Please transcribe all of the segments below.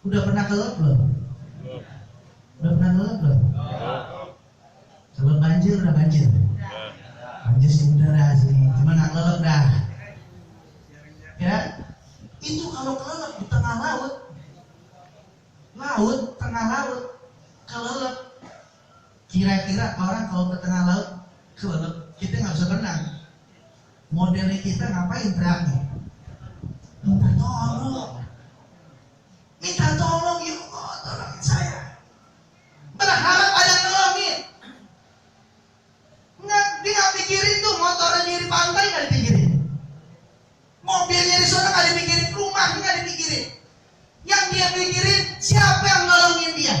Udah pernah kelelep belum? Udah pernah kelelep belum? Kalau banjir udah banjir. Banjir sih udah dah sini, cuma nggak kelelep dah. Ya, itu kalau kelelep di tengah laut, tengah laut, kelelep. Kira-kira orang kalau ke tengah laut kelelep, kita nggak bisa berenang. Modelnya kita ngapain teriaknya? Minta tolong, ya Allah, tolongin saya. Berharap ada yang nolongin. Dia nggak pikirin tuh motornya di pantai, nggak dipikirin. Mobilnya di sana nggak dipikirin, rumahnya nggak dipikirin. Yang dia pikirin siapa yang nolongin dia.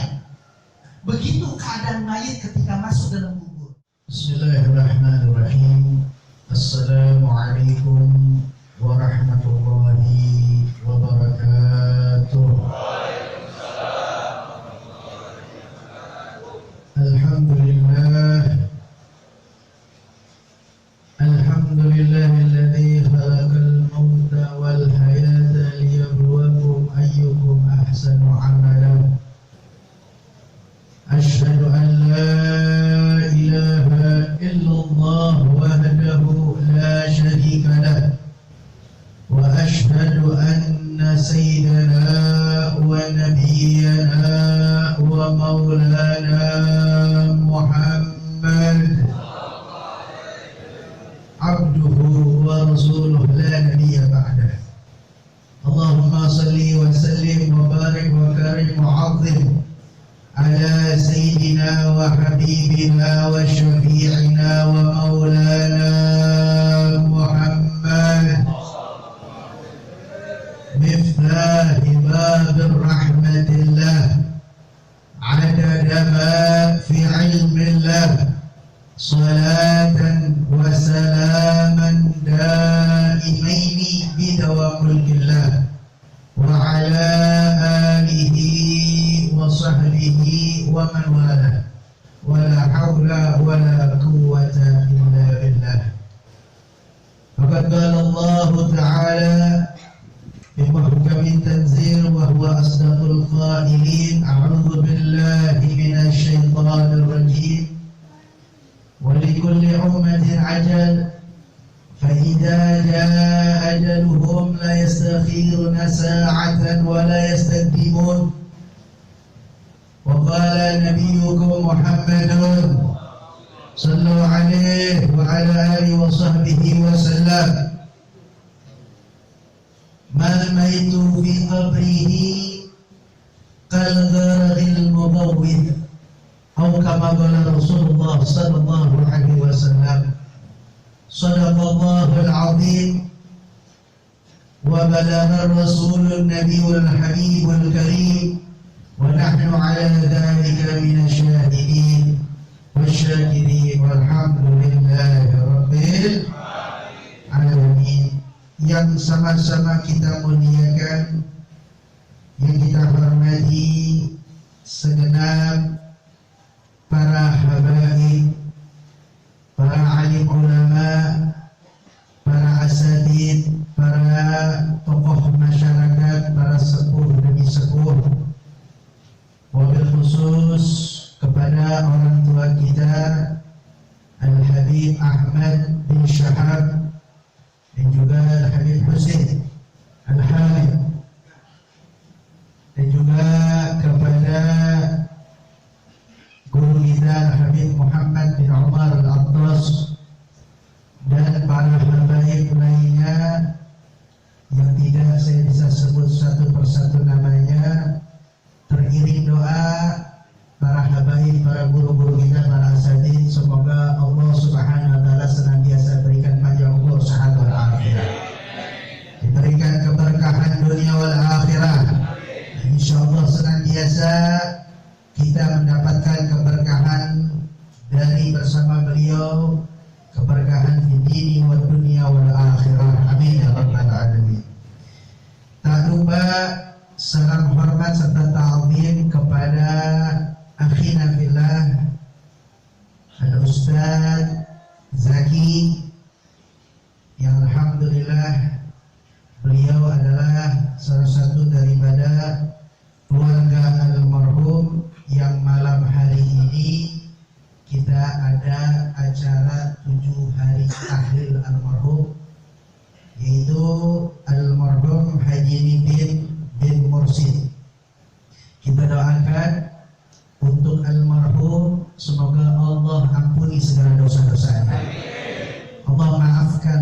Begitu keadaan mayit ketika masuk dalam kubur. Bismillahirrahmanirrahim. Assalamualaikum warahmatullahi wabarakatuh. Alhamdulillahilladzi khalaqal mauta wal hayata liyabluwakum ayyukum ahsanu amala. Asyhadu an la ilaha illallah wahdahu la syarika lah wa asyhadu anna sayyidana wa nabiyyana wa maulana Muhammad abduhu wa rasuluh la nabiyya ba'dah. Allahumma salli wa sallim wa barik wa karim wa 'azzim ala sayyidina wa habibina wa syafi'ina wa maulana Muhammad miftahi babir rahmatillah adada ma fi ilmillah salatan wa salaman daimaini bidawam mulkillah wa ala alihi wa sahbihi wa man wala wala hawla wala quwwata illa billah. Faqad qala Allah ta'ala fi muhkamin tanzil wa huwa asdaqul qailin a'udzu billahi minasy syaithanir rajim wa likulli ummatin ajal fa idza jaa ajaluhum la yastakhiruna sa'atan wa la yastaqdimun. وقال نبيكم محمد صلوا عليه وعلى آله وصحبه وسلم ما الميت في قبره كالغرق المبوذ أو كما قال رسول الله صلى الله عليه وسلم صدق الله العظيم وبلغ الرسول النبي الحبيب الكريم ونحن على ذلك من الشاهدين والشاكرين والحمد لله رب العالمين. Yang sama-sama kita muliakan, yang kita hormati segenap para habaib, para alim ulama, para asatidz, para tokoh masyarakat, para sepuh demi sepuh, wabil khusus kepada orang tua kita Al-Habib Ahmad bin Syahab dan juga Al-Habib Husain Al-Hamid, dan juga kepada guru kita Al-Habib Muhammad bin Umar Al-Attas dan para habaib lainnya yang tidak saya bisa sebut satu persatu namanya. Teriring doa para habaib, para guru-guru kita, para asatidz, semoga Allah Subhanahu wa taala senantiasa berikan panjang umur, sehat wal afiat, diberikan keberkahan dunia wal akhirah. Insyaallah senantiasa kita mendapatkan keberkahan dari bersama beliau, keberkahan di dini wa dunia wal akhirah. Amin ya rabbal alamin. Tak lupa salam hormat serta ta'zim kepada akhina fillah Al-Ustaz Zaki, yang alhamdulillah beliau adalah salah satu daripada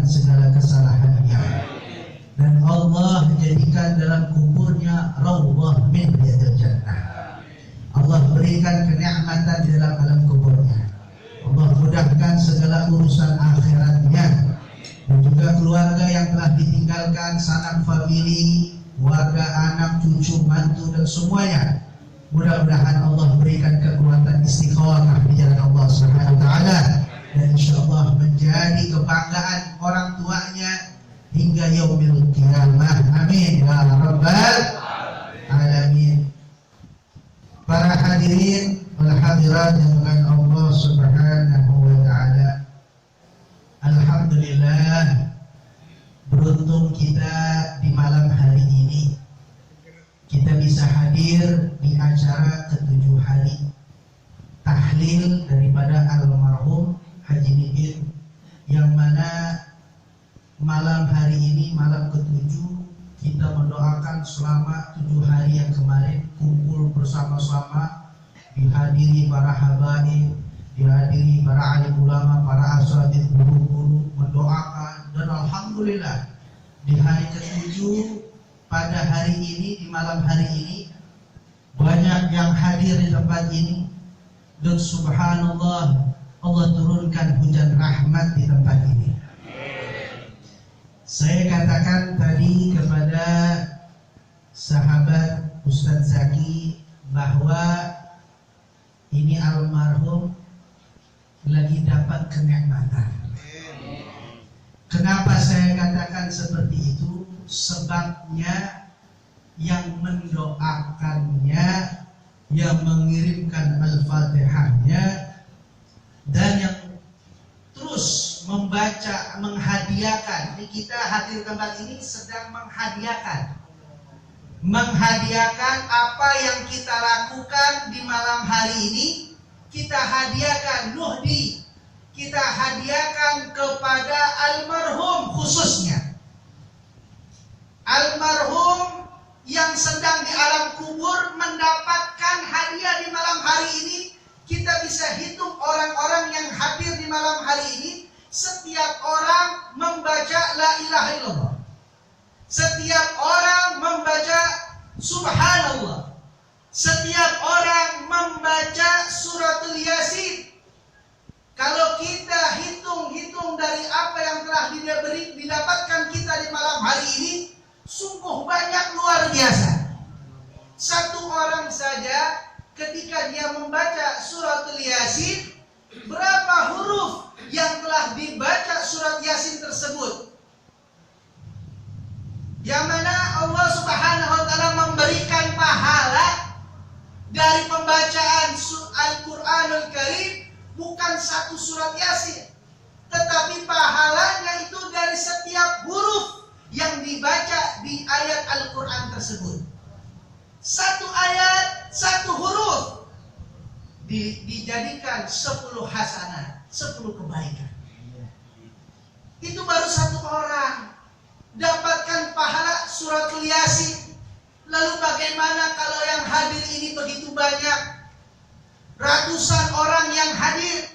segala kesalahannya, dan Allah jadikan dalam kuburnya raudhah min riyadil jannah. Allah berikan kenikmatan di dalam alam kuburnya. Allah mudahkan segala urusan akhiratnya, dan juga keluarga yang telah ditinggalkan, sanak famili, warga, anak, cucu, mantu, dan semuanya. Mudah-mudahan Allah berikan kekuatan istiqomah di jalan Allah Subhanahu wa taala, dan insyaallah menjadi kebanggaan orang tuanya hingga yaumil qiyamah. Amin ya rabbal alamin. Para hadirin wal hadirat yang dengan Allah Subhanahu wa taala, alhamdulillah, beruntung kita di malam hari ini kita bisa hadir di acara ke-7 hari tahlil daripada almarhum Haji Nidin, yang mana malam hari ini, malam ke-7, kita mendoakan selama 7 hari yang kemarin kumpul bersama-sama, dihadiri para habaib, dihadiri para alim ulama, para asatidz, guru-guru, mendoakan, dan alhamdulillah di hari ke-7 pada hari ini, di malam hari ini, banyak yang hadir di tempat ini, dan subhanallah, Allah turunkan hujan rahmat di tempat ini. Saya katakan tadi kepada sahabat Ustadz Zaki bahwa ini almarhum lagi dapat kenikmatan. Kenapa saya katakan seperti itu? Sebabnya yang mendoakannya, yang mengirimkan Al-Fatihahnya, dan yang terus membaca, menghadiahkan. Ini kita hadir tempat ini sedang menghadiahkan apa yang kita lakukan di malam hari ini. Kita hadiahkan Nuhdi, kita hadiahkan kepada almarhum, khususnya almarhum yang sedang di alam kubur mendapatkan hadiah di malam hari ini. Kita bisa hitung orang-orang yang hadir di malam hari ini, setiap orang membaca la ilaha illallah, setiap orang membaca subhanallah, setiap orang membaca suratul Yasin. Kalau kita hitung-hitung dari apa yang telah didapatkan kita di malam hari ini, sungguh banyak, luar biasa. Satu orang saja ketika dia membaca suratul Yasin, berapa huruf yang telah dibaca surat Yasin tersebut, yang mana Allah Subhanahu wa taala memberikan pahala dari pembacaan Al-Qur'anul Karim, bukan satu surat Yasin, tetapi pahalanya itu dari setiap huruf yang dibaca di ayat Al-Quran tersebut. Satu ayat, satu huruf dijadikan 10 hasanah, 10 kebaikan. Itu baru satu orang dapatkan pahala suratul Yasin. Lalu bagaimana kalau yang hadir ini begitu banyak, ratusan orang yang hadir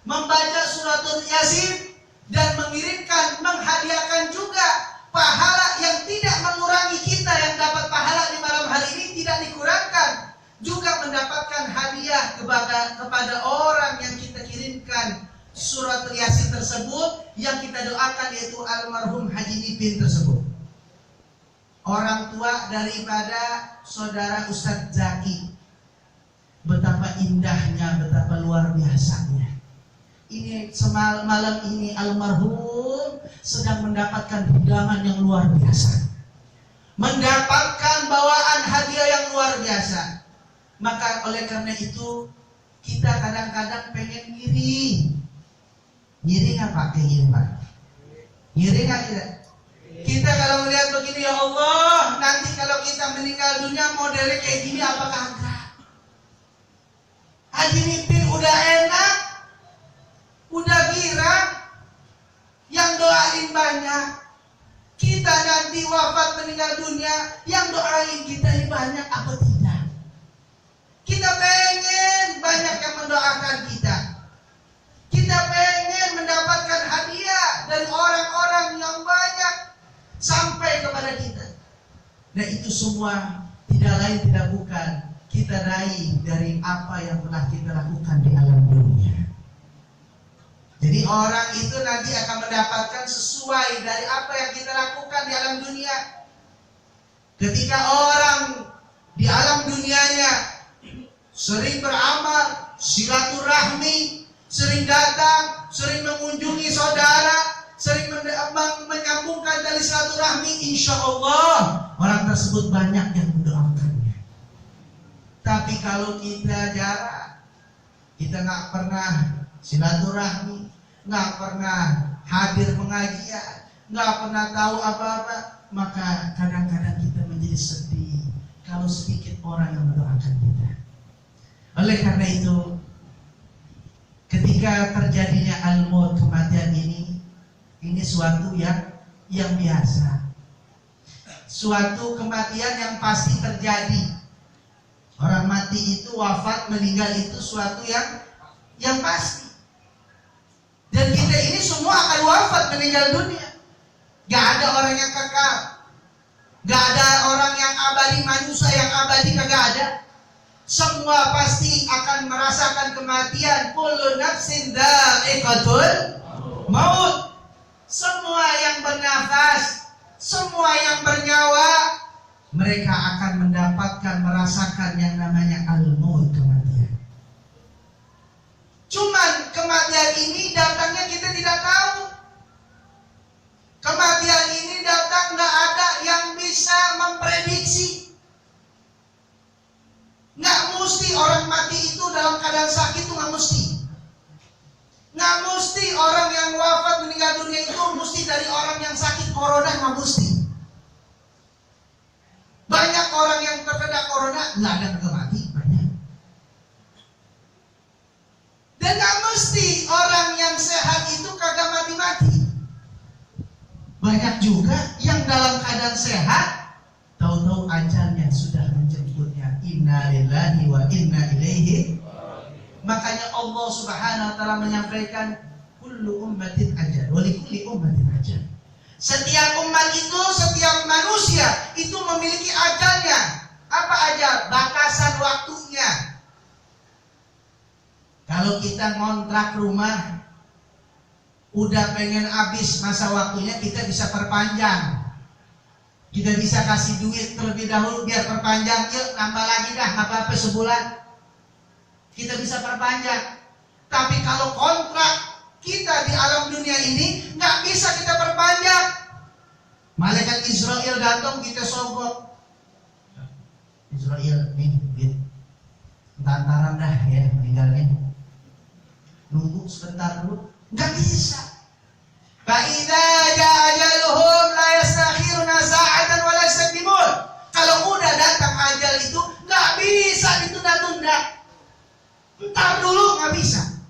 membaca suratul Yasin dan mengirimkan, menghadiahkan juga pahala yang tidak mengurangi kita yang dapat pahala di malam hari ini, tidak dikurangkan, juga mendapatkan hadiah kepada orang yang kita kirimkan suratul Yasin tersebut, yang kita doakan, yaitu almarhum Haji Nidin tersebut, orang tua daripada saudara Ustadz Zaki. Betapa indahnya, betapa luar biasanya. Ini malam ini almarhum sedang mendapatkan hidangan yang luar biasa, mendapatkan bawaan hadiah yang luar biasa. Maka oleh karena itu kita kadang-kadang pengen ngiri nggak pakai ngiri, Pak? Ngiri nggak kita? Kita kalau melihat begini, ya Allah, nanti kalau kita meninggal dunia modelnya kayak gini apakah enggak? Haji Nidin udah enak, udah girang, yang doain banyak. Kita nanti wafat meninggal dunia, yang doain kita ini banyak apa tidak? Kita pengen banyak yang mendoakan kita. Kita pengen mendapatkan hadiah dari orang-orang Dan itu semua tidak lain tidak bukan kita raih dari apa yang telah kita lakukan di alam dunia. Jadi orang itu nanti akan mendapatkan sesuai dari apa yang kita lakukan di alam dunia. Ketika orang di alam dunianya sering beramal, silaturahmi, sering datang, sering mengunjungi saudara, sering menyambungkan tali silaturahmi, insya Allah orang tersebut banyak yang mendoakannya. Tapi kalau kita jarang, kita nggak pernah silaturahmi, nggak pernah hadir pengajian, nggak pernah tahu apa-apa, maka kadang-kadang kita menjadi sedih kalau sedikit orang yang mendoakan kita. Oleh karena itu, ketika terjadinya al-maut, kematian ini suatu yang biasa, suatu kematian yang pasti terjadi. Orang mati itu, wafat, meninggal itu suatu yang pasti. Dan kita ini semua akan wafat, meninggal dunia. Gak ada orang yang kekal, gak ada orang yang abadi, manusia yang abadi, kagak ada. Semua pasti akan merasakan kematian. Kullu nafsin dha'iqatul maut. Semua yang bernafas, semua yang bernyawa, mereka akan merasakan yang namanya al-maut, kematian. Cuman kematian ini datangnya kita tidak tahu. Kematian ini datang gak ada yang bisa memprediksi. Nggak mesti orang mati itu dalam keadaan sakit, itu nggak mesti. Nggak mesti orang yang wafat meninggal dunia itu mesti dari orang yang sakit corona, nggak mesti. Banyak orang yang terkena corona nggak ada yang mati, banyak. Dan nggak mesti orang yang sehat itu kagak mati-mati. Banyak juga yang dalam keadaan sehat, tahu-tahu ajalnya sudah menjemputnya. Inna lillahi wa inna ilaihi. Makanya Allah Subhanahu wa taala menyampaikan kullu ummatin ajal wa likulli ummatin ajal. Setiap umat itu, setiap manusia itu memiliki ajalnya. Apa ajal? Batasan waktunya. Kalau kita ngontrak rumah, udah pengen habis masa waktunya, kita bisa perpanjang. Kita bisa kasih duit terlebih dahulu biar perpanjang, yuk nambah lagi dah, apa-apa sebulan. Kita bisa perpanjang. Tapi kalau kontrak kita di alam dunia ini nggak bisa kita perpanjang. Malaikat Israel datang, kita sogok. Israel nih, tantaran dah ya meninggalnya. Nunggu sebentar dulu, nggak bisa. Fa'idza ja'a ajaluhum la yastakhiruna sa'atan wa la yastaqdimun. Kalau udah datang ajal itu nggak bisa ditunda-tunda. Entar dulu nggak bisa.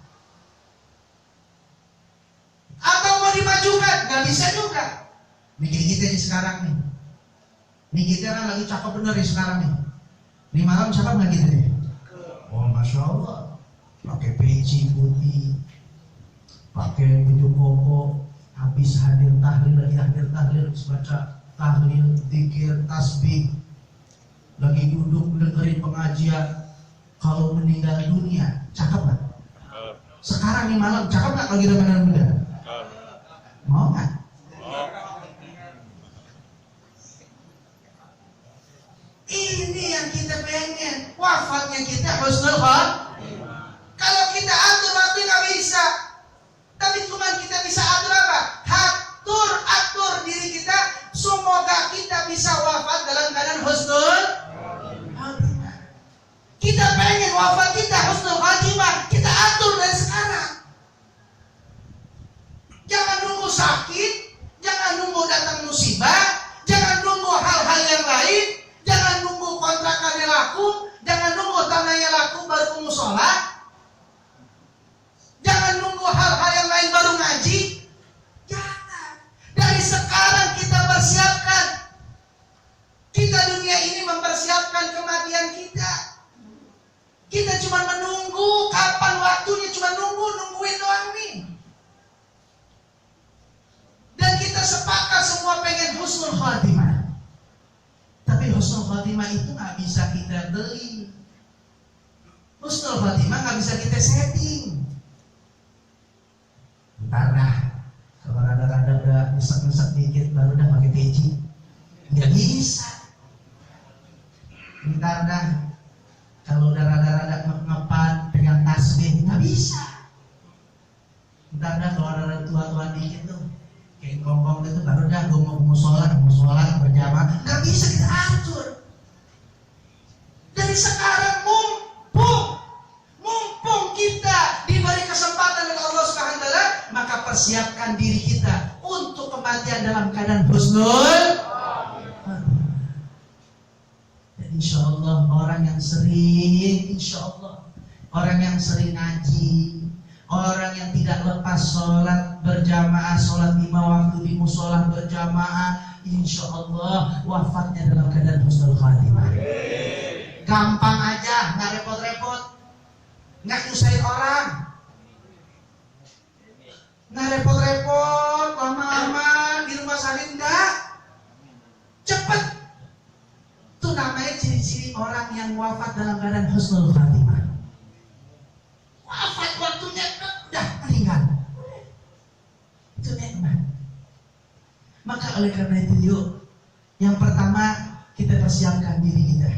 Atau mau dimajukan nggak bisa juga. Nih kita nih sekarang nih. Nih kita kan lagi cakep bener nih sekarang nih. Nih malam cakep nggak kita nih? Oh masya Allah. Pakai peci putih, pakai baju koko. Habis hadir tahlil, lagi hadir tahlil, baca tahlil, zikir, tasbih, lagi duduk dengerin pengajian. Kalau meninggal dunia, cakep nggak? Sekarang nih malam, cakep nggak kalau kita meninggal dunia? Mau nggak? Ini yang kita pengen. Wafatnya kita husnul khotimah. Kalau kita atur waktu nggak bisa. Tapi cuma kita bisa atur apa? Atur diri kita. Semoga kita bisa wafat dalam keadaan husnul khotimah. Kita pengen wafat kita husnul khotimah. Kita atur dari sekarang. Jangan nunggu sakit, jangan nunggu datang musibah, jangan nunggu hal-hal yang lain, jangan nunggu kontrakannya laku, jangan nunggu tanahnya laku baru kamu sholat, jangan nunggu hal-hal yang lain baru ngaji. Jangan. Dari sekarang kita persiapkan. Kita dunia ini mempersiapkan kematian kita. Kita cuma menunggu kapan waktunya, cuma nungguin doang nih. Dan kita sepakat semua pengen husnul khatimah. Tapi Tapi husnul khotimah itu nggak bisa kita beli. Husnul khotimah nggak bisa kita setting. Ntar dah, kalau rada-rada udah nyesek-nyesek dikit baru dah pakai peci. Nggak bisa. Ntar dah, kalau udah rada-rada ngepan pegang tasbih nggak bisa. Ntar dah kalau rada tua-tua dikit tuh kayak ngomong gitu baru dah gue mau sholat berjamaah. Nggak bisa kita atur. Dari sekarang mumpung kita diberi kesempatan oleh Allah Subhanahu wa taala, maka persiapkan diri kita untuk kematian dalam keadaan husnul. Dan insya Allah orang yang sering ngaji, orang yang tidak lepas sholat berjamaah, sholat 5 waktu di musola berjamaah, insya Allah wafatnya dalam keadaan husnul khatimah. Gampang aja, nggak repot-repot, nggak nyusahin orang, nggak repot-repot, lama-lama di rumah sakit enggak, cepet. Itu namanya ciri-ciri orang yang wafat dalam keadaan husnul khatimah. Wafat waktunya udah meninggal. Itu nikmat. Maka oleh karena itu yuk, yang pertama kita persiapkan diri kita.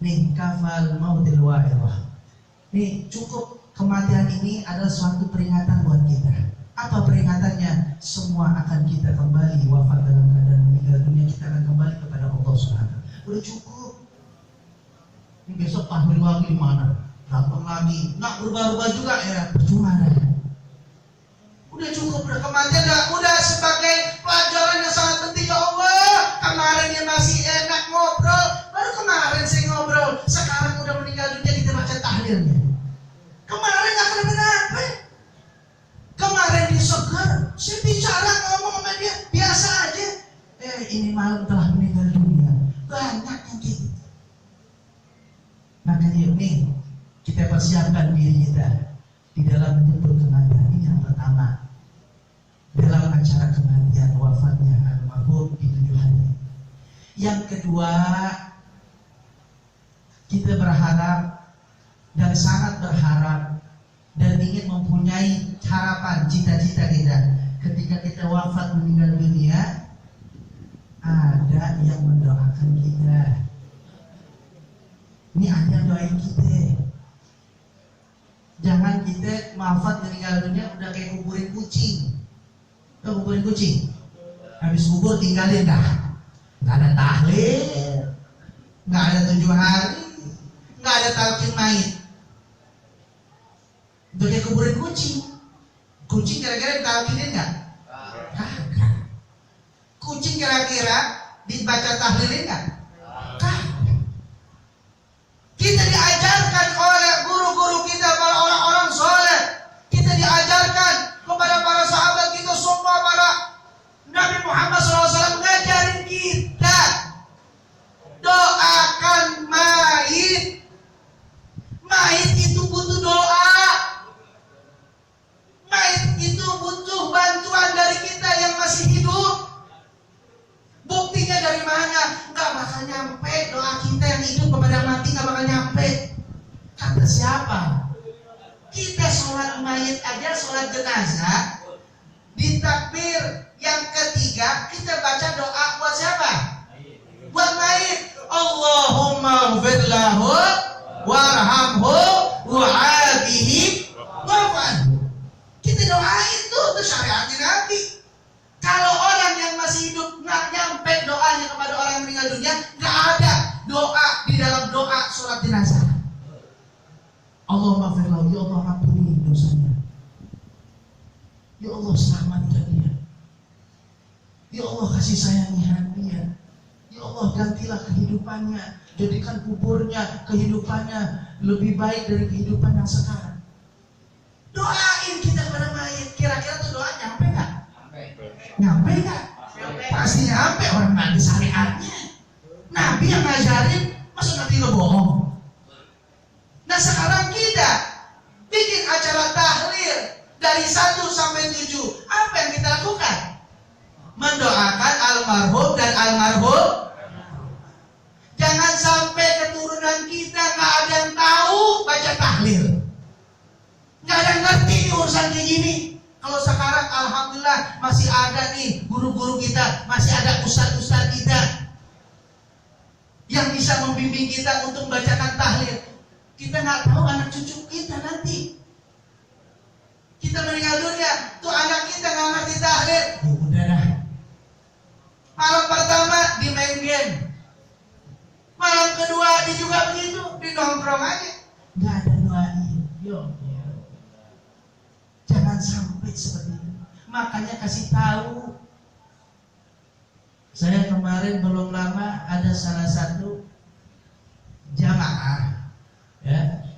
Nih, kafal mautil wa'irah. Nih, cukup kematian ini adalah suatu peringatan buat kita. Apa peringatannya? Semua akan kita kembali wafat dalam keadaan meninggal dunia, kita akan kembali kepada Allah Subhanahu. Udah cukup. Ini besok tahlil lagi di mana? Datang lagi, nggak berubah-ubah juga ya, percuma dah. Udah cukup, udah kematian udah sebagai pelajaran yang sangat penting. Ya Allah, kemarinnya masih enak ngobrol, baru kemarin saya ngobrol, sekarang udah meninggal dunia kita baca tahlilnya. Kemarin nggak kenapa-napa, kemarin dia segar, saya bicara ngomong sama dia biasa aja. Ini malam telah meninggal dunia, banyak yang gitu. Makanya nih, kita persiapkan diri kita di dalam menyebut kematian. Ini yang pertama, dalam acara kematian wafatnya almarhum di 7 hari. Yang kedua, kita berharap dan sangat berharap dan ingin mempunyai harapan, cita-cita kita ketika kita wafat meninggal dunia, ada yang mendoakan kita. Ini ada doain kita. Jangan kita wafat meninggal dunia udah kayak kuburin kucing. Tuh kuburin kucing, habis kubur tinggalin dah. Nggak ada tahlil, nggak ada 7 hari, nggak ada talqin mayit. Udah kayak kuburin kucing. Kucing kira-kira ditalqinin nggak? Kagak. Kucing kira-kira dibaca tahlilin nggak? Kagak. Kita diajarkan oleh guru-guru kita, para orang-orang soleh. Kita diajarkan kepada para sahabat kita semua, para Nabi Muhammad SAW ngajarin kita doakan mayit. Mayit itu butuh doa. Mayit itu butuh bantuan dari kita yang masih hidup. Buktinya dari mana? Nggak bakal nyampe doa kita yang hidup kepada mati, nggak bakal nyampe. Kata siapa? Kita sholat mayit aja, sholat jenazah, di takbir yang ketiga kita baca doa buat siapa? Buat mayit. Allahumma ighfir lahu warhamhu wa'afihi wa'fu. Kita doain tuh syariatnya Nabi. Kalau orang yang masih hidup nggak nyampe doanya kepada orang yang meninggal dunia, nggak ada doa di dalam doa sholat jenazah. Allahumma ighfir lahu, ya Allah ampuni dosanya. Ya Allah selamatkan dia. Ya Allah kasih sayangihan dia. Ya Allah gantilah kehidupannya, jadikan kuburnya, kehidupannya lebih baik dari kehidupan yang sekarang. Doain kita kepada mayit. Kira-kira tuh doa nyampe nggak? Nyampe nggak? Pasti nyampe, orang Nabi syariatnya. Nabi yang ngajarin, masa Nabi lo bohong? Nah sekarang kita bikin acara tahlil dari 1 sampai 7. Apa yang kita lakukan? Mendoakan almarhum dan almarhum. ngerti nih urusan kayak gini. Kalau sekarang alhamdulillah masih ada nih guru-guru kita, masih ada ustadz-ustadz kita yang bisa membimbing kita untuk membacakan tahlil. Kita nggak tahu anak cucu kita nanti. Kita meninggal dunia, tuh anak kita nggak ngerti tahlil. Udah dah. Malam pertama di main game, malam kedua dia juga begitu, di nongkrong aja. Nggak ada doain. Jangan sampai seperti itu. Makanya kasih tahu. Saya kemarin belum lama ada salah satu jamaah, ya,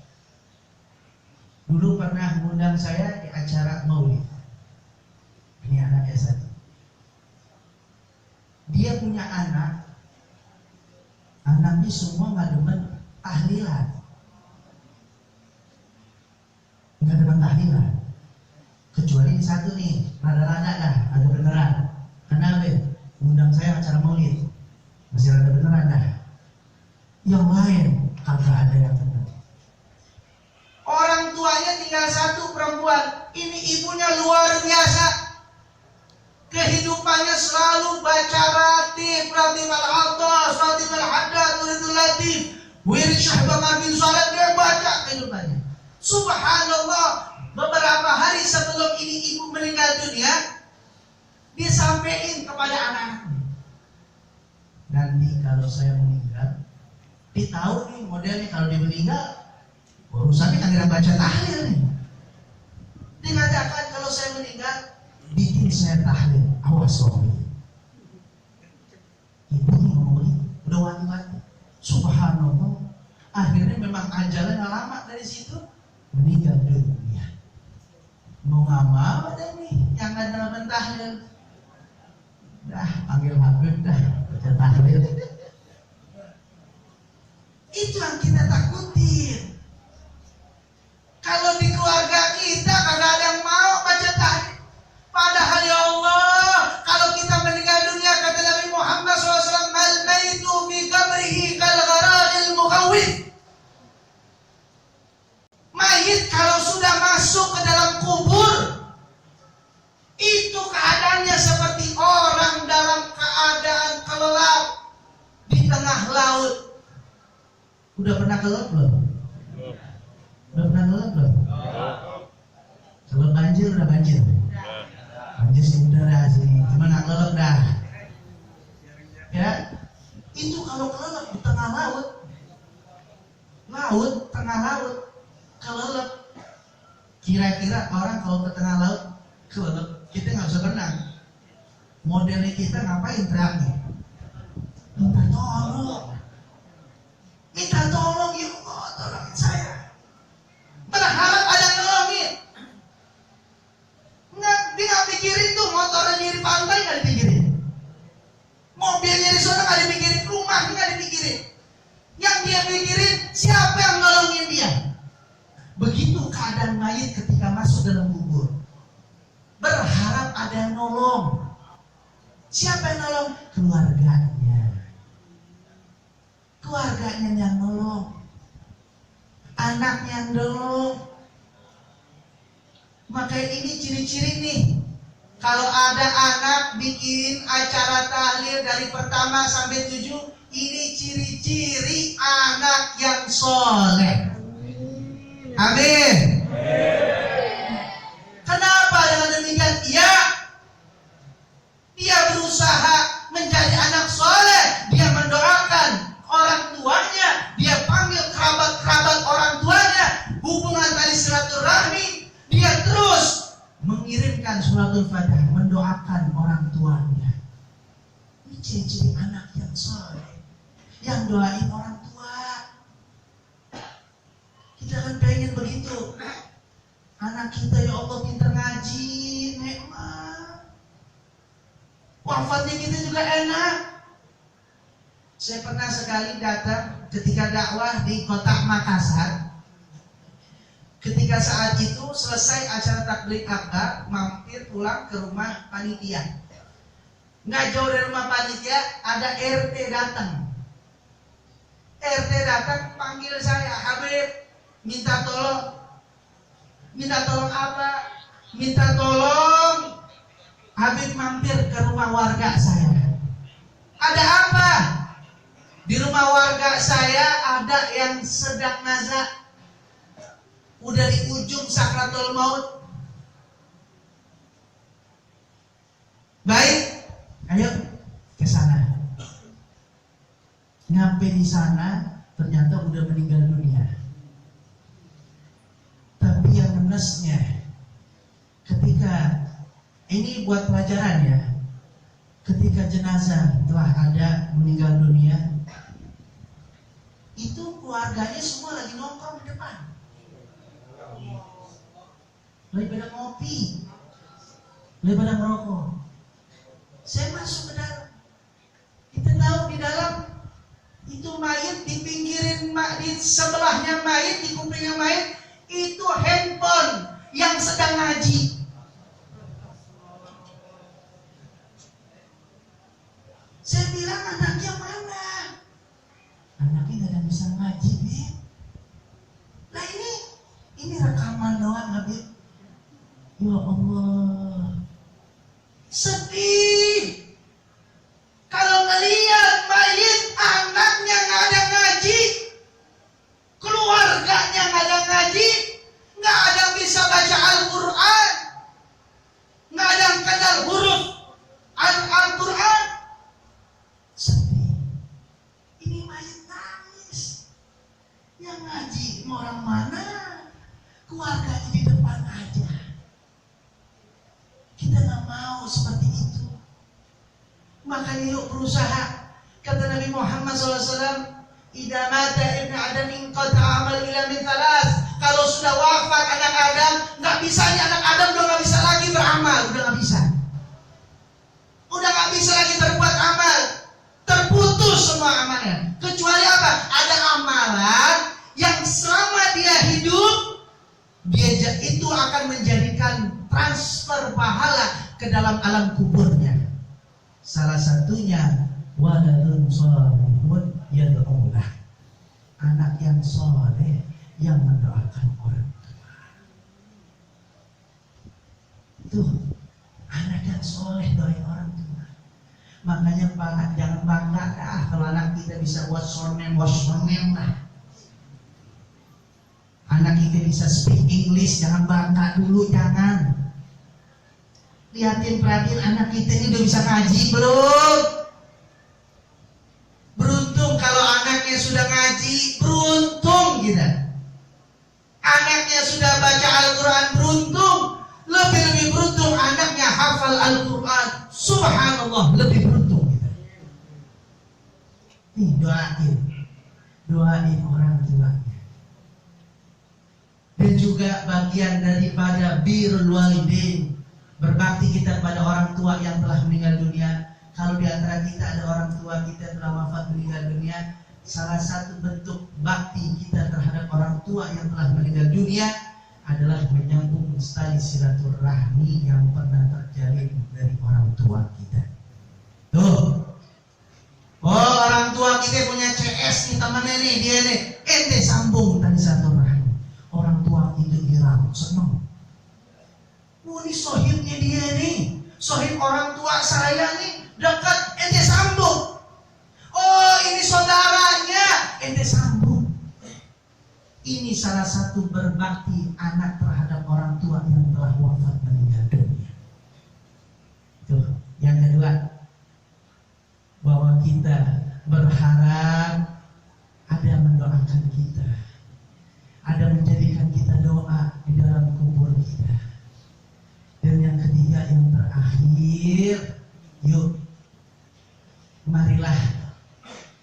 dulu pernah mengundang saya di acara maulid. Ini anaknya satu. Dia punya anaknya semua nggak demen tahlilan, nggak demen tahlilan. Kecuali satu nih, rada-rada dah, agak beneran. Kenapa? Undang saya acara maulid, masih rada beneran dah. Yang lain kagak ada yang benar. Orang tuanya tinggal satu perempuan, ini ibunya luar biasa. Kehidupannya selalu baca ratib al-atas, ratib al-haddad, turidul latif, wirid syahbang bin salat, dia baca kehidupannya. Subhanallah. Beberapa hari sebelum ini ibu meninggal dunia, dia sampaikan kepada anak-anaknya, nanti kalau saya meninggal, dia tahu nih modelnya kalau dia meninggal, urusannya kagak baca tahlil nih. Dia mengatakan kalau saya meninggal, bikin saya tahlil, awas loh. Ibunya ngomong gitu, udah wanti-wanti. Subhanallah. Akhirnya memang ajalnya nggak lama dari situ, meninggal dunia. Mau nggak mau ada nih yang nggak dalam tahlil, dah panggil Habib dah baca tahlil. Itu yang kita takutin. Kalau di keluarga kita kagak ada yang mau baca tahlil. Padahal ya Allah, kalau kita meninggal dunia kata Nabi Muhammad SAW, al-maitu fi qabrihi kal gharaqil mughawwith. Mayit kalau sudah masuk ke dalam kubur, itu keadaannya seperti orang dalam keadaan kelelap di tengah laut. Udah pernah kelelap belum? Udah pernah kelelap belum? Kalau banjir udah banjir. Banjir sih udara sih, cuma nggak kelelap dah. Ya, itu kalau kelelap di tengah laut, tengah laut. Kelelep. Kira-kira orang kalau ke tengah laut kelelep, kita nggak bisa berenang. Modelnya kita ngapain teriaknya? Minta tolong ya Allah, tolongin saya. Berharap ada yang nolongin. Dia nggak pikirin tuh motornya di pantai, nggak dipikirin. Mobilnya di sana nggak dipikirin, rumahnya nggak dipikirin. Yang dia pikirin siapa yang nolongin dia. Begitu keadaan mayit ketika masuk dalam kubur, berharap ada yang nolong. Siapa yang nolong? Keluarganya yang nolong, anaknya yang nolong. Maka ini ciri-ciri nih, kalau ada anak bikin acara tahlil dari pertama sampai 7, ini ciri-ciri anak yang soleh. Amin. Kenapa dengan demikian? Dia berusaha menjadi anak soleh. Dia mendoakan orang tuanya. Dia panggil kerabat-kerabat orang tuanya. Hubungan tali silaturahmi. Dia terus mengirimkan suratul Fatihah, mendoakan orang tuanya. Ini ciri-ciri anak yang soleh, yang doain orang tua. Kita kan pengen begitu. Anak kita ya Allah pintar ngaji, nikmat. Wafatnya kita juga enak. Saya pernah sekali datang ketika dakwah di kota Makassar. Ketika saat itu selesai acara takbir akbar, mampir pulang ke rumah panitia. Nggak jauh dari rumah panitia ada RT datang. RT datang panggil saya, Habib, minta tolong Minta tolong apa? Minta tolong Habib mampir ke rumah warga saya. Ada apa? Di rumah warga saya ada yang sedang nazak, udah di ujung sakratul maut. Baik, ayo ke sana. Nyampe di sana ternyata udah meninggal dunia. Tapi yang menesnya, ketika ini buat pelajaran ya, ketika jenazah telah ada meninggal dunia, itu keluarganya semua lagi nongkrong di depan, lagi pada ngopi, lagi pada ngerokok. Saya masuk ke dalam, kita tahu di dalam itu mayit, di pinggirin di sebelahnya mayit, di kupingnya mayit itu handphone yang sedang ngaji. Saya bilang, anaknya mana? Anaknya gak ada bisa ngaji, Bib. Nah ini rekaman doang, Habib. Ya Allah, sedih kalau ngelihat mayit anaknya gak ada ngaji, keluarganya gak ada ngaji, gak ada yang bisa baca Al-Quran, gak ada yang kenal huruf Al-Quran. Sedih. Ini mayit nangis. Yang ngaji orang mana? Keluarganya di depan aja. Kita gak mau seperti itu. Makanya yuk berusaha. Kata Nabi Muhammad SAW, idza mata ibnu Adam inqata amal ila min thalas. Kalau sudah wafat anak Adam, nggak bisa anak Adam udah nggak bisa lagi beramal, udah nggak bisa. Udah nggak bisa lagi berbuat amal. Terputus semua amalnya. Kecuali apa? Ada amalan yang selama dia hidup, dia itu akan menjadikan transfer pahala ke dalam alam kuburnya. Salah satunya waladun shalihun yad'ulah. Anak yang soleh yang mendoakan orang tua. Tuh, anak yang soleh doain orang tua. Makanya jangan bangga kalau anak kita bisa wassonem lah. Anak kita bisa speak English, jangan bangga dulu, jangan. Lihatin, perhatiin anak kita ini udah bisa ngaji belum? Beruntung kalau anaknya sudah ngaji, beruntung kita. Anaknya sudah baca Al-Quran, beruntung. Lebih beruntung anaknya hafal Al-Quran. Subhanallah, lebih beruntung kita. Nih, doain orang tuanya. Dan juga bagian daripada birrul walidain, berbakti kita kepada orang tua yang telah meninggal dunia. Kalau di antara kita ada orang tua kita yang telah wafat meninggal dunia, salah satu bentuk bakti kita terhadap orang tua yang telah meninggal dunia adalah menyambung tali silaturahmi yang pernah terjalin dari orang tua kita. Tuh, oh orang tua kita punya CS nih, temannya nih, dia nih, ente sambung tali silaturahmi. Orang tua itu dirangkul, senang. Ini sohibnya dia nih, sohib orang tua saya nih, dekat, ente sambung. Oh ini saudaranya, ente sambung. Ini salah satu berbakti anak terhadap orang tua yang telah wafat meninggal dunia. Tuh, yang kedua, bahwa kita berharap ada yang mendoakan kita, ada menjadikan kita doa di dalam kubur kita. Dan yang ketiga, yang terakhir, yuk marilah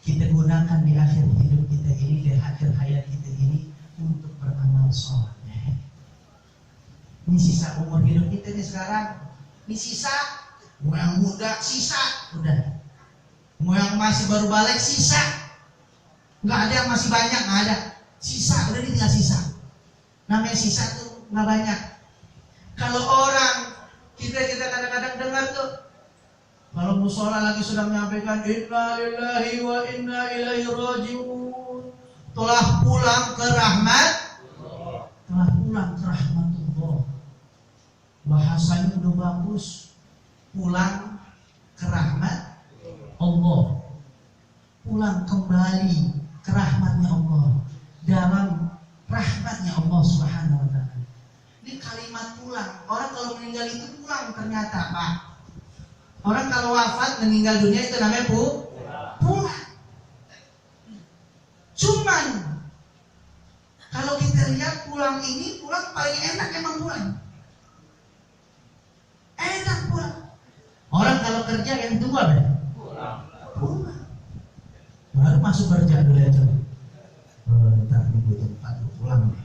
kita gunakan di akhir hidup kita ini, di akhir hayat kita ini, untuk beramal soleh. Ini sisa umur hidup kita nih sekarang. Ini sisa. Mau yang muda sisa, udah. Mau yang masih baru balik sisa. Nggak ada yang masih banyak, nggak ada. Sisa, udah, ini tinggal sisa. Namanya sisa tuh nggak banyak. Kalau orang kita kadang-kadang dengar tuh, kalau musola lagi sudah menyampaikan inna lillahi wa inna ilaihi raji'un, telah pulang ke rahmat, telah pulang ke rahmatullah. bahasanya udah bagus, pulang ke rahmat Allah, pulang kembali ke rahmatnya Allah, dalam rahmatnya Allah Subhanahu wa ta'ala. Ini kalimat pulang. Orang kalau meninggal itu pulang ternyata, Pak. Orang kalau wafat meninggal dunia itu namanya pulang. Cuman kalau kita lihat pulang ini, pulang paling enak emang pulang. Enak pulang. Orang kalau kerja yang tua deh. Pulang. Baru masuk kerja dulu aja. Ntar minggu depan pulang nih.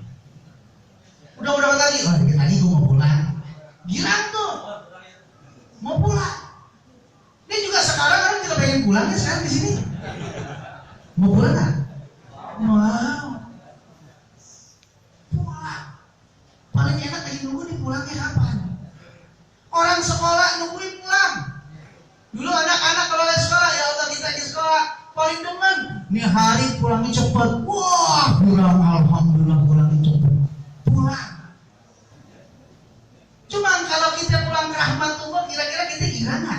Udah berapa kali? Oh, dikit lagi gue mau pulang. Girang tuh. Mau pulang. Ini juga sekarang orang juga pengen pulang ya sekarang di sini. Mau pulang nggak? Wow. Pulang. Paling enak lagi nunggu nih pulangnya kapan? Orang sekolah nungguin pulang. Dulu anak-anak kalau lagi sekolah, ya Allah kita di sekolah paling demen. Nih hari pulangnya cepat. Wah, pulang alhamdulillah pulangnya cepat. Pulang. Cuman kalau kita pulang ke rahmatullah, kira-kira kita gimana?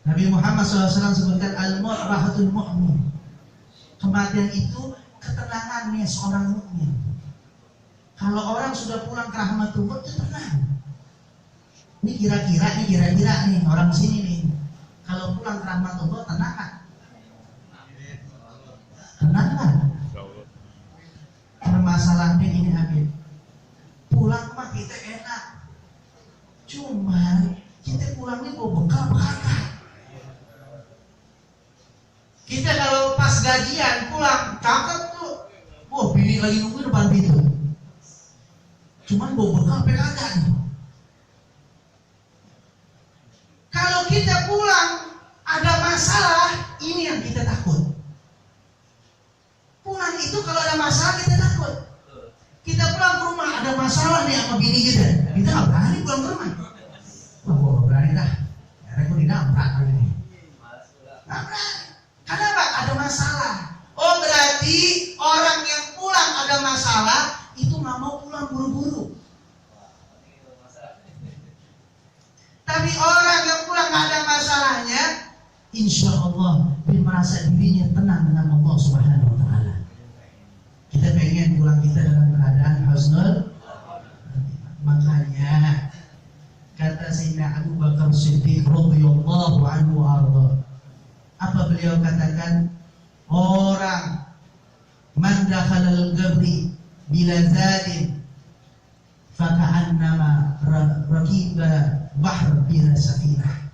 Nabi Muhammad SAW sebutkan al-maut rahatul mu'min. Kematian itu ketenangannya seorang mukmin. Kalau orang sudah pulang ke rahmatullah itu tenang. Ini kira-kira nih orang sini nih. Kalau pulang ke rahmatullah tenang kan? Tenang kan? Permasalahannya ini Habib. Pulang mah kita enak. Cuman kita pulangnya bawa bekal apa? Kita kalau pas gajian pulang, cakep tuh. Wah, bini lagi nunggu depan pintu. Cuman bawa bekal kagak nih. Kalau kita pulang ada masalah, ini yang kita takut. Pulang itu kalau ada masalah kita takut. Kita pulang ke rumah ada masalah nih sama bini kita. Kita nggak berani pulang ke rumah. Wah, gua nggak berani dah. Akhirnya gua dinampak kali ini. Nggak berani. Kenapa? Ada masalah. Oh, berarti orang yang pulang ada masalah itu nggak mau pulang buru-buru. Tapi orang yang pulang nggak ada masalahnya, insya Allah dia merasa dirinya tenang dengan Allah Subhanahu Wa Taala. Kita pengen pulang kita dalam keadaan husnul. Makanya kata Sayyidina Abu Bakar Siddiq radhiyallahu anhu arda. Apa beliau katakan? Orang man dakhalal qabri bila zalim faka'annama rakiba bahr bila safinah.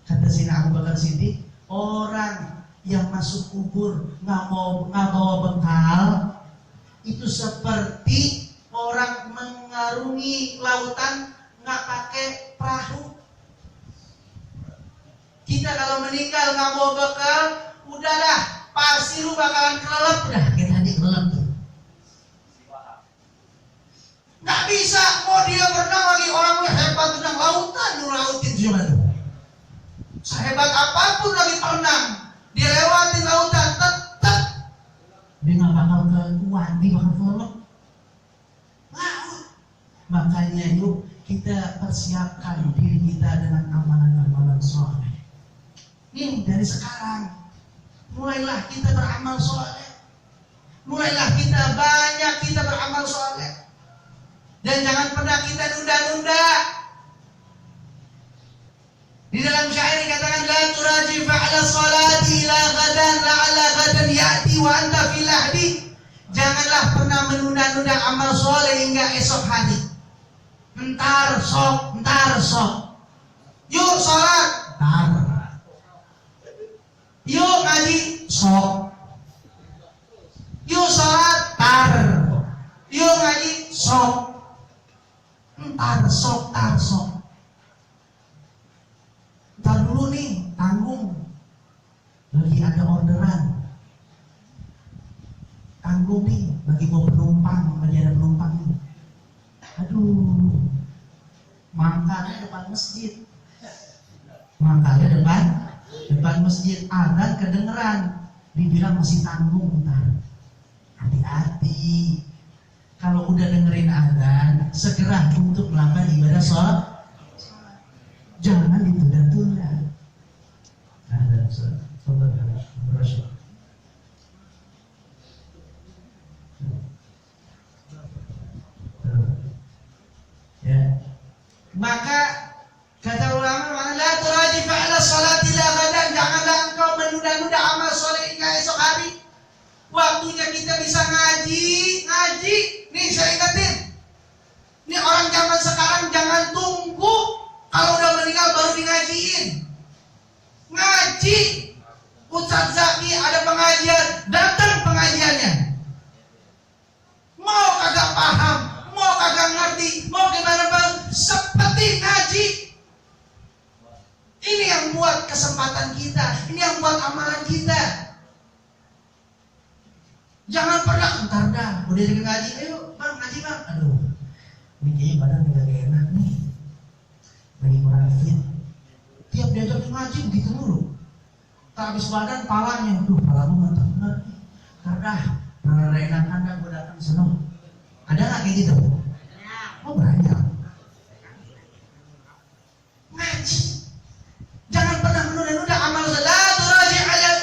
Kata Sayyidina Abu Bakar Siddiq, orang yang masuk kubur nggak bawa bekal itu seperti orang mengarungi lautan nggak pakai perahu. Kita kalau meninggal nggak bawa bekal, udahlah pasti lu bakalan kelelep. Udah kita tadi kelelep tuh. Nggak bisa, mau dia berenang lagi orang lu hebat berenang lautan, lu lautin cuma tuh. Sehebat apapun lagi berenang, dia lewatin lautan tetap dia nggak bakal kuat, dia bakal kelelep. Laut. Makanya yuk kita persiapkan diri kita dengan amalan-amalan soleh. Ini dari sekarang, mulailah kita beramal soleh. Mulailah kita beramal soleh. Dan jangan pernah kita nunda-nunda. Di dalam syair dikatakan la turaji fa'ala salati ila ghadan la'ala ghadan ya'ti wa anta fil ahdi. Janganlah pernah menunda-nunda amal soleh hingga esok hari. Entar sok. Yuk sholat, entar. Yuk ngaji, sok. Yuk sholat, tar. Yuk ngaji, sok. Tar sok. Ntar dulu nih, tanggung. Lagi ada orderan. Tanggung nih, lagi mau penumpang, lagi ada penumpang nih. Aduh, mangkalnya depan masjid. Depan masjid, adzan kedengeran, dibilang masih tanggung, ntar hati-hati. Kalau udah dengerin azan, segera untuk melakukan ibadah sholat. Jangan ditunda-tunda. Ada sholat bersyukur. Ya. Maka kata ulama, la turaji fa'ala sholati la ghadan, janganlah engkau menunda-nunda amal soleh hingga esok hari. Waktunya kita bisa ngaji. Nih saya ingatin, ini orang zaman sekarang jangan tunggu kalau udah meninggal baru di ngajiin. Ngaji, Ustaz Zaki ada pengajian, datang pengajiannya. Mau kagak paham, mau kagak ngerti, mau gimana bang, seperti ngaji. Ini yang buat kesempatan kita, ini yang buat amalan kita. Jangan pernah entar dah, udah jadi ngaji, ayo bang ngaji bang. Aduh, ini kayaknya badan gak enak nih, lagi kurang fit. Tiap diajak ngaji begitu mulu. Tak habis badan, palanya, aduh palamu mantap bener nih. Karena ada enakan dah gue datang seneng. Ada nggak kayak gitu? Oh banyak. Ngaji. Jangan pernah menunda-nunda amal salat.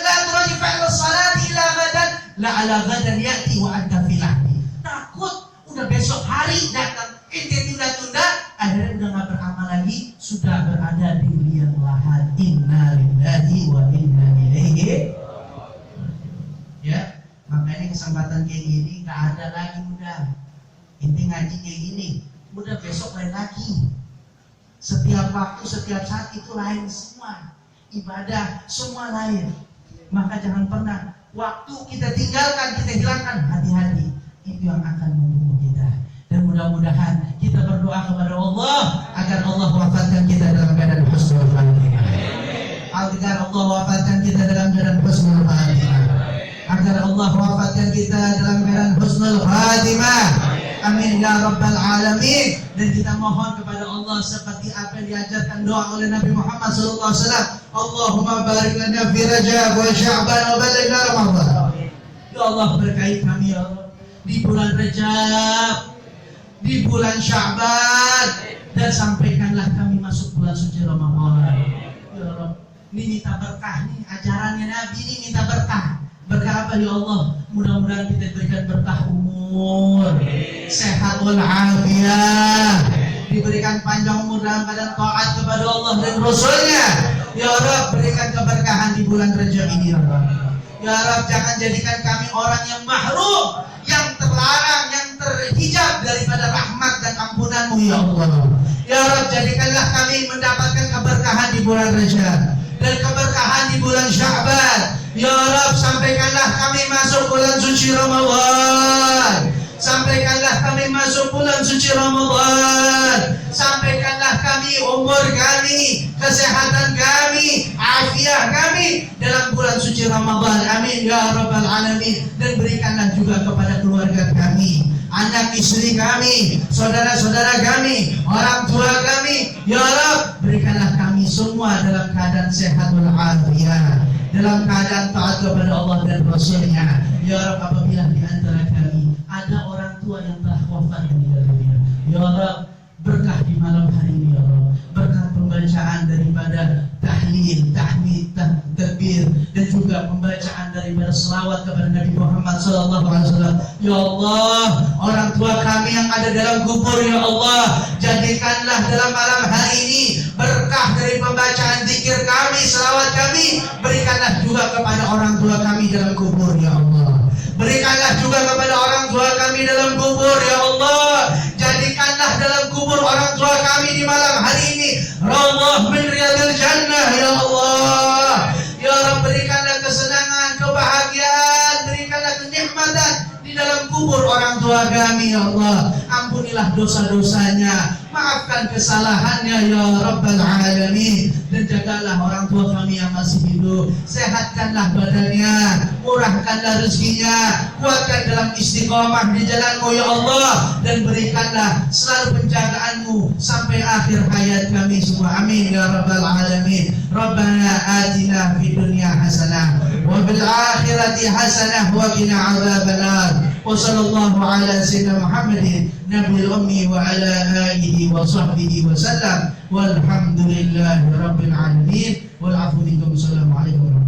La turaji fa'la salati ila ghadan. La ala ghadan ya'ti wa anta fil ahdi. Takut udah besok hari datang, ente tunda-tunda, akhirnya udah nggak beramal lagi, sudah berada di liang lahat. Inna lillahi wa inna ilaihi. Ya, makanya kesempatan kayak gini nggak ada lagi udah. Ente ngaji kayak gini, udah besok lain lagi. Setiap waktu, setiap saat itu lain semua. Ibadah semua lain. Maka jangan pernah waktu kita tinggalkan, kita hilangkan, hati-hati. Itu yang akan membunuh kita. Dan mudah-mudahan kita berdoa kepada Allah agar Allah wafatkan kita dalam keadaan husnul khatimah. Agar Allah wafatkan kita dalam keadaan husnul khatimah. Agar Allah wafatkan kita dalam keadaan husnul khatimah. Amin ya rabbal alamin. Dan kita mohon kepada Allah seperti apa yang diajarkan doa oleh Nabi Muhammad SAW. Allahumma barik lana fi Rajab wa Sya'ban wa balighna Ramadan. Ya Allah, berkahi kami ya Allah di bulan Rajab, di bulan Sya'ban, dan sampaikanlah kami masuk bulan suci Ramadan. Ya Allah, ini minta berkah nih, ajarannya Nabi ini minta berkah. Berkah apa ya Allah? Mudah-mudahan kita berikan berkah umur, sehat walafiat, diberikan panjang umur dalam keadaan taat kepada Allah dan Rasulnya. Ya Rabb, berikan keberkahan di bulan Rajab ini ya Rabb. Ya Rabb, jangan jadikan kami orang yang mahrum, yang terlarang, yang terhijab daripada rahmat dan ampunan-Mu ya Allah. Ya Rabb, jadikanlah kami mendapatkan keberkahan di bulan Rajab dan keberkahan di bulan Sya'ban. Ya Rabb, sampaikanlah kami masuk bulan suci Ramadan. Sampaikanlah kami masuk bulan suci Ramadan. Sampaikanlah kami umur kami, kesehatan kami, afiat kami dalam bulan suci Ramadan. Amin ya rabbal alamin. Dan berikanlah juga kepada keluarga kami, anak istri kami, saudara-saudara kami, orang tua kami. Ya Rabb, berikanlah kami semua dalam keadaan sehat walafiat, dalam keadaan taat kepada Allah dan Rasulnya. Ya Rabb, apabila di antara kami ada orang tua yang telah wafat meninggal dunia, ya Rabb, berkah di malam hari ini ya Rabb, berkah pembacaan daripada tahlil, tahmid, takbir, dan juga pembacaan daripada selawat kepada Nabi Muhammad SAW. Ya Allah, orang tua kami yang ada dalam kubur ya Allah, jadikanlah dalam malam hari ini berkah dari pembacaan zikir kami, selawat kami, berikanlah juga kepada orang tua kami dalam kubur ya Allah. Berikanlah juga kepada orang tua kami dalam kubur ya Allah. Jadikanlah dalam kubur orang tua kami di malam hari ini Raudhah min riyadil jannah ya Allah. Ya Rabb, berikanlah kesenangan, kebahagiaan, berikanlah kenikmatan di dalam kubur orang tua kami ya Allah. Ampunilah dosa-dosanya, maafkan kesalahannya ya Rabbal alamin. Dan jagalah orang tua kami yang masih hidup, sehatkanlah badannya, murahkanlah rezekinya, kuatkan dalam istiqomah di jalan-Mu ya Allah, dan berikanlah selalu penjagaanmu sampai akhir hayat kami semua. Amin ya rabbal alamin. Rabbana atina fid dunya hasanah wa bil akhirati hasanah wa qina adzabannar. Wa sallallahu ala sayyidina Muhammadin nabiyil ummi wa ala alihi wa sahbihi wa sallam. Walhamdulillahi rabbil alamin. Wal afu minkum. Assalamu alaikum warahmatullahi wabarakatuh.